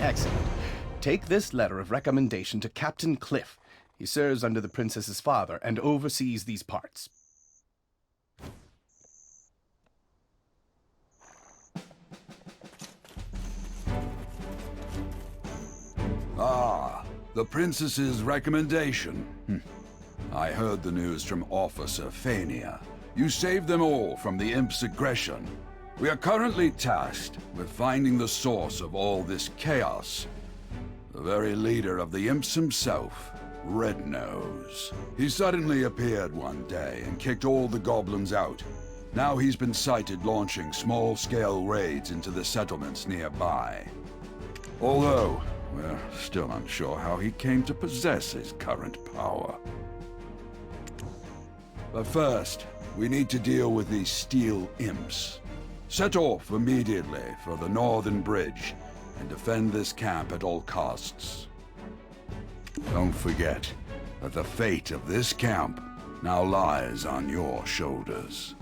Excellent. Take this letter of recommendation to Captain Cliff. He serves under the princess's father and oversees these parts. Ah, the princess's recommendation. I heard the news from Officer Fania. You saved them all from the Imp's aggression. We are currently tasked with finding the source of all this chaos. The very leader of the Imps himself, Red Nose. He suddenly appeared one day and kicked all the goblins out. Now he's been sighted launching small-scale raids into the settlements nearby. Although, we're still unsure how he came to possess his current power. But first, we need to deal with these steel imps. Set off immediately for the northern bridge and defend this camp at all costs. Don't forget that the fate of this camp now lies on your shoulders.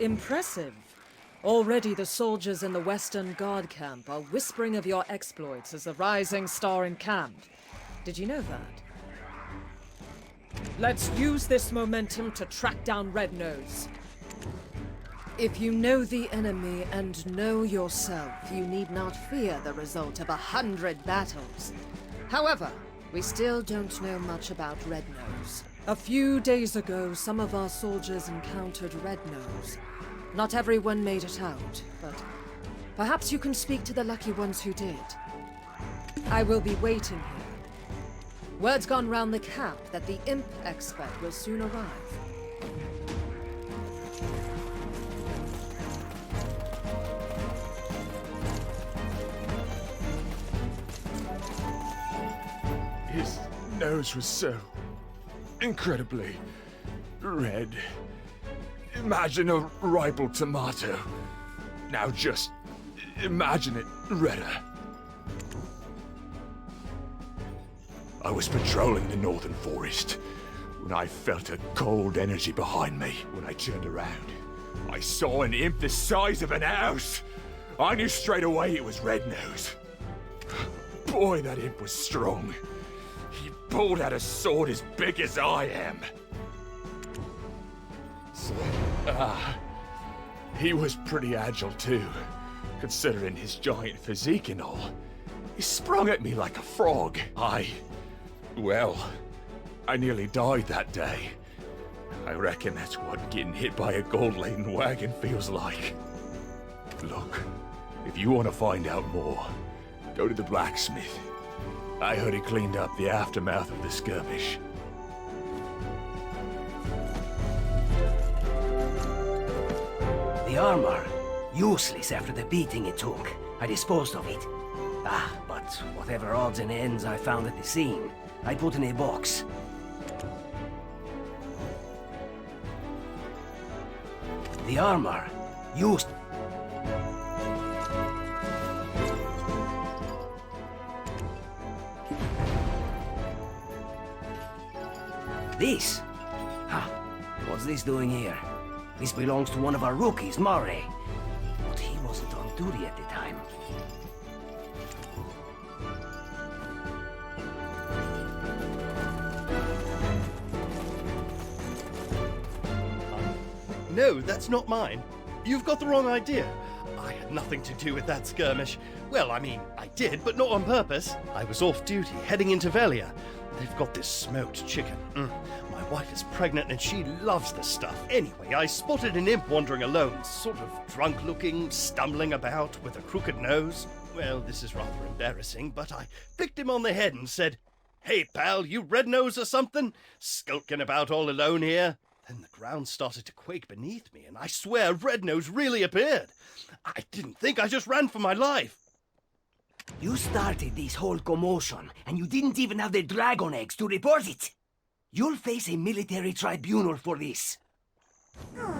Impressive. Already the soldiers in the Western Guard camp are whispering of your exploits as a rising star in camp. Did you know that? Let's use this momentum to track down Red Nose. If you know the enemy and know yourself, you need not fear the result of 100 battles. However, we still don't know much about Red Nose. A few days ago, some of our soldiers encountered Red Nose. Not everyone made it out, but perhaps you can speak to the lucky ones who did. I will be waiting here. Word's gone round the camp that the Imp Expert will soon arrive. His nose was so incredibly red. Imagine a ripe tomato. Now just imagine it redder. I was patrolling the northern forest when I felt a cold energy behind me. When I turned around, I saw an imp the size of an house. I knew straight away it was Red Nose. Boy, that imp was strong. He pulled out a sword as big as I am. So, he was pretty agile too, considering his giant physique and all. He sprung at me like a frog. Well, I nearly died that day. I reckon that's what getting hit by a gold-laden wagon feels like. Look, if you want to find out more, go to the blacksmith. I heard he cleaned up the aftermath of the skirmish. The armor, useless after the beating it took. I disposed of it. But whatever odds and ends I found at the scene, I put in a box. The armor, used... This? What's this doing here? This belongs to one of our rookies, Murray. But he wasn't on duty at the time. No, that's not mine. You've got the wrong idea. I had nothing to do with that skirmish. Well, I mean, I did, but not on purpose. I was off duty, heading into Velia. they've got this smoked chicken. My wife is pregnant and she loves this stuff. Anyway, I spotted an imp wandering alone, sort of drunk-looking, stumbling about with a crooked nose. Well, this is rather embarrassing, but I flicked him on the head and said, "Hey, pal, you red-nose or something? Skulking about all alone here?" Then the ground started to quake beneath me, and I swear Red-Nose really appeared. I didn't think, I just ran for my life. You started this whole commotion, and you didn't even have the dragon eggs to report it. You'll face a military tribunal for this. Oh.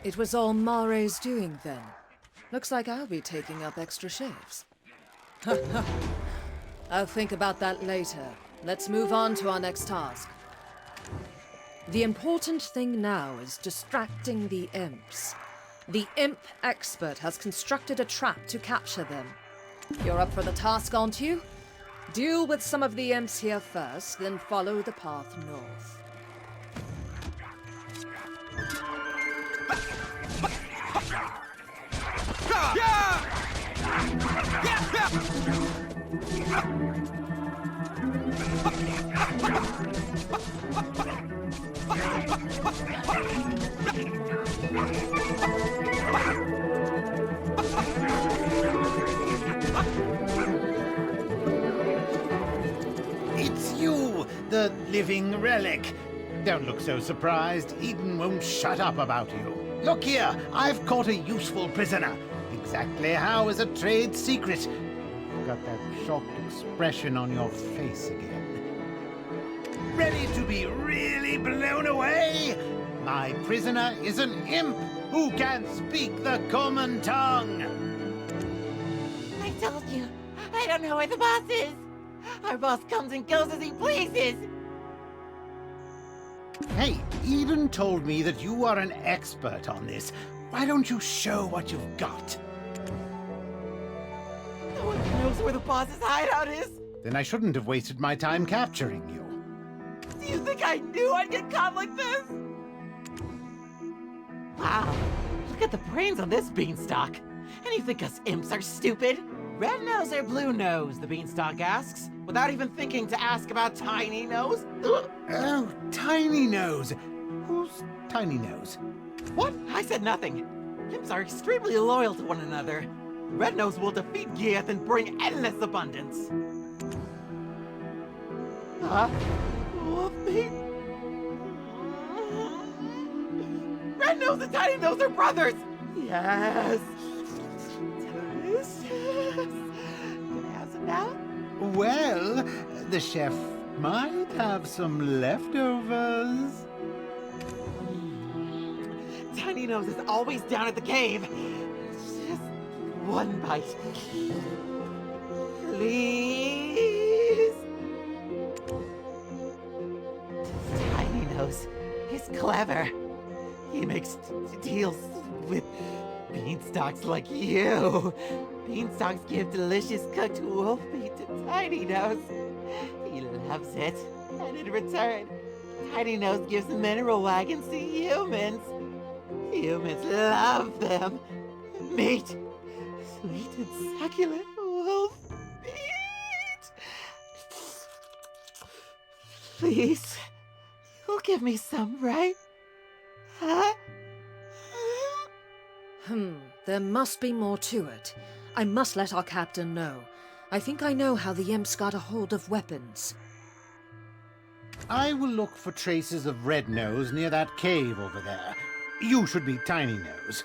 It was all Mare's doing then. Looks like I'll be taking up extra shifts. I'll think about that later. Let's move on to our next task. The important thing now is distracting the imps. The Imp Expert has constructed a trap to capture them. You're up for the task, aren't you? Deal with some of the imps here first, then follow the path north. It's you, the living relic. Don't look so surprised. Eden won't shut up about you. Look here, I've caught a useful prisoner. Exactly how is a trade secret. You've got that shocked expression on your face again. Ready to be really blown away? My prisoner is an imp who can speak the common tongue. I told you, I don't know where the boss is. Our boss comes and goes as he pleases. Hey, Eden told me that you are an expert on this. Why don't you show what you've got? No one knows where the boss's hideout is. Then I shouldn't have wasted my time capturing you. Do you think I knew I'd get caught like this? Wow, look at the brains on this beanstalk. And you think us imps are stupid? Red nose or blue nose, the beanstalk asks, without even thinking to ask about Tiny Nose. Oh, Tiny Nose. Who's Tiny Nose? What? I said nothing. Imps are extremely loyal to one another. Red Nose will defeat Gieth and bring endless abundance. Huh? Wolf meat? Red Nose and Tiny Nose are brothers! Yes! Delicious! Can I have some now? Well, the chef might have some leftovers. Tiny Nose is always down at the cave. Just one bite. Please? Tiny Nose is clever. He makes deals with beanstalks like you. Beanstalks give delicious cooked wolf meat to Tiny Nose. He loves it. And in return, Tiny Nose gives mineral wagons to humans. Humans love them. Meat. Sweet and succulent wolf meat. Please, you'll give me some, right? Huh? There must be more to it. I must let our captain know. I think I know how the imps got a hold of weapons. I will look for traces of Red Nose near that cave over there. You should be Tiny Nose.